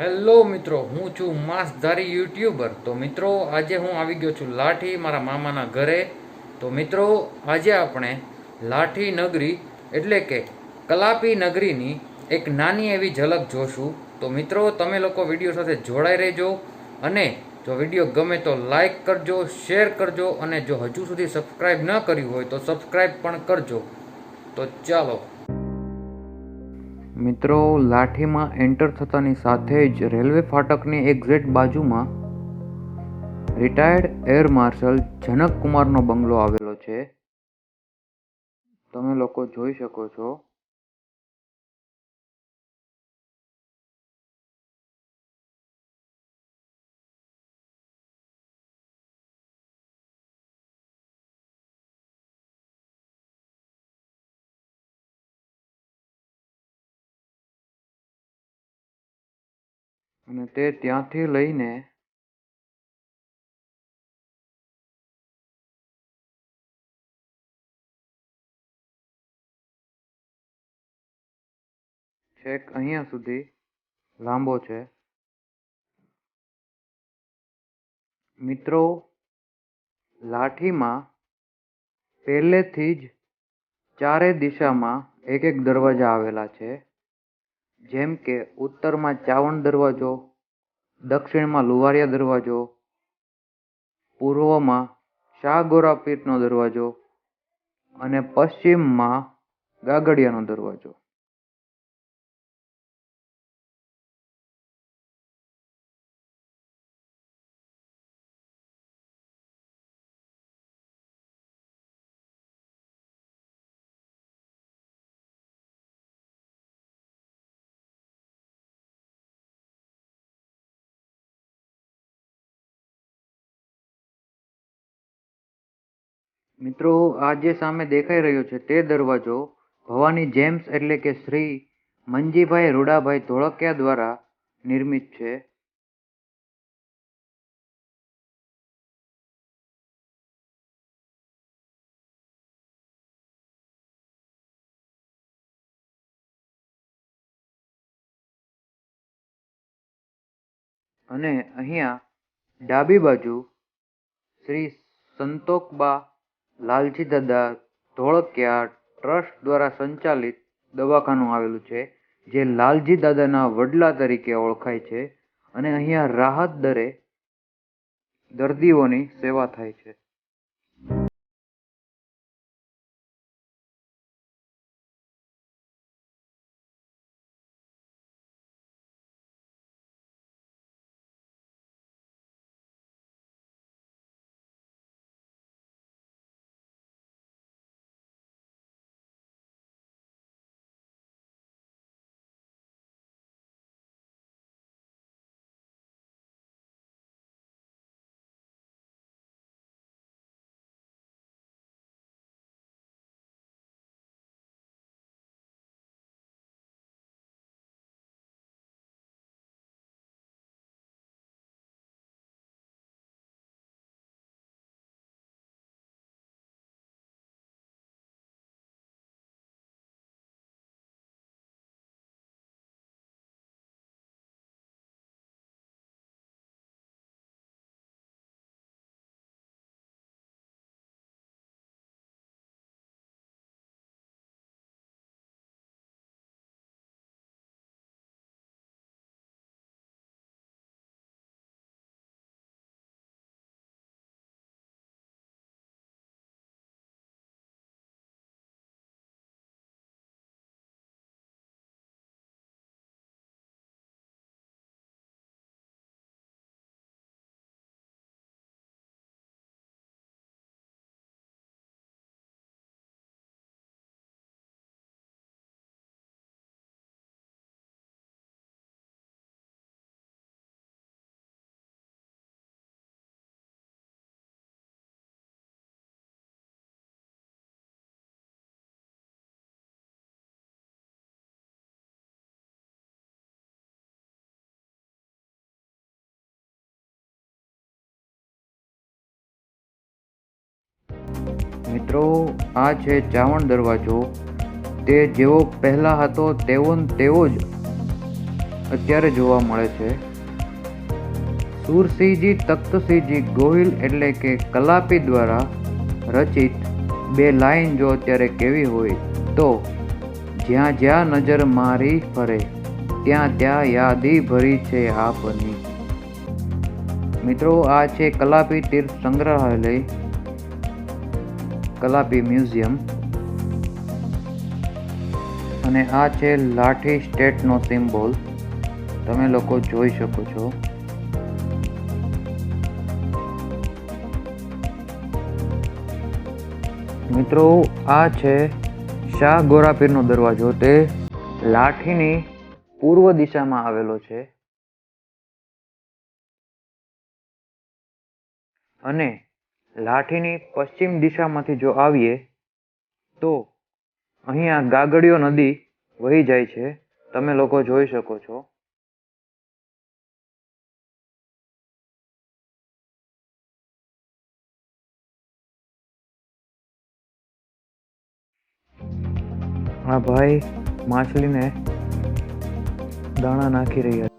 Hello મિત્રો, હું છું માસધારી યુટ્યુબર. તો મિત્રો, આજે હું આવી ગયો છું લાઠી મારા મામાના ઘરે. તો મિત્રો, આજે આપણે લાઠી નગરી એટલે કે કલાપી નગરીની એક નાની એવી ઝલક જોશું. તો મિત્રો, તમે લોકો વિડીયો સાથે જોડાઈ રહેજો અને જો વિડીયો ગમે તો લાઈક કરજો, શેર કરજો અને જો હજુ સુધી સબસ્ક્રાઈબ ન કર્યું હોય તો સબસ્ક્રાઈબ પણ કરજો. તો ચાલો મિત્રો, લાઠીમાં એન્ટર થતાની સાથે જ રેલવે ફાટકની એક્ઝેક્ટ બાજુમાં રિટાયર્ડ એર માર્શલ જનક કુમારનો બંગલો આવેલો છે. તમે લોકો જોઈ શકો છો. અને તે ત્યાંથી લઈને છેક અહીંયા સુધી લાંબો છે. મિત્રો, લાઠીમાં પહેલેથી જ ચારે દિશામાં એક એક દરવાજા આવેલા છે. જેમ કે ઉત્તરમાં ચાવણ દરવાજો, દક્ષિણમાં લુવારિયા દરવાજો, પૂર્વમાં શાહ ગોરા પીરનો દરવાજો અને પશ્ચિમમાં ગાગડિયાનો દરવાજો. મિત્રો, આ જે સામે દેખાઈ રહ્યો છે તે દરવાજો ભવાની જેમ્સ એટલે કે શ્રી મંજીભાઈ રૂડાભાઈ ધોળકિયા દ્વારા નિર્મિત છે. અને અહીંયા ડાબી બાજુ શ્રી સંતોકબા લાલજી દાદા ધોળકિયા ટ્રસ્ટ દ્વારા સંચાલિત દવાખાનું આવેલું છે, જે લાલજી દાદાના વડલા તરીકે ઓળખાય છે. અને અહીંયા રાહત દરે દર્દીઓની સેવા થાય છે. મિત્રો, આ છે ચાવણ દરવાજો. તે જેવો પહેલા હતો તેવો જ અત્યારે જોવા મળે છે. સુરસિંહજી તખ્તસિંહજી ગોહિલ એટલે કે કલાપી દ્વારા રચિત બે લાઈન જો અત્યારે કેવી હોય તો, જ્યાં જ્યાં નજર મારી ફરે ત્યાં ત્યાં યાદી ભરી છે આપની. મિત્રો, આ છે કલાપી તીર્થ સંગ્રહાલય, કલાપી મ્યુઝિયમ, અને આ છે લાઠી સ્ટેટનો સિમ્બોલ, તમે લોકો જોઈ શકો છો. મિત્રો, આ છે શાહ ગોરાપીરનો દરવાજો, તે લાઠીની પૂર્વ દિશામાં આવેલો છે અને લાઠીની પશ્ચિમ દિશામાંથી જો આવીએ તો અહીંયા ગાગડીયો નદી વહી જાય છે, તમે લોકો જોઈ શકો છો. આ ભાઈ માછલીને દાણા નાખી રહ્યા છે.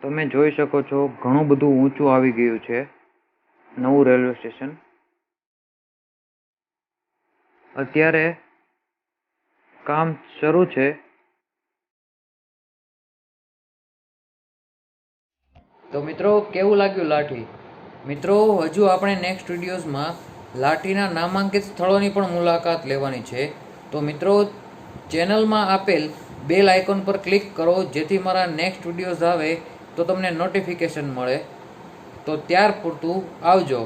તમે જોઈ શકો છો ઘણું બધું ઊંચું આવી ગયું છે નવું રેલવે સ્ટેશન. અત્યારે કામ શરૂ છે. તો મિત્રો, કેવું લાગ્યું લાઠી? મિત્રો, હજુ આપણે નેક્સ્ટ વિડીયોઝમાં લાઠીના નામાંકિત સ્થળોની પણ મુલાકાત લેવાની છે. તો મિત્રો, ચેનલમાં આપેલ બેલ આઇકોન પર ક્લિક કરો, જેથી મારા નેક્સ્ટ વિડીયોઝ આવે તો તમને નોટિફિકેશન મળે. તો ત્યાર પૂરતું આવજો.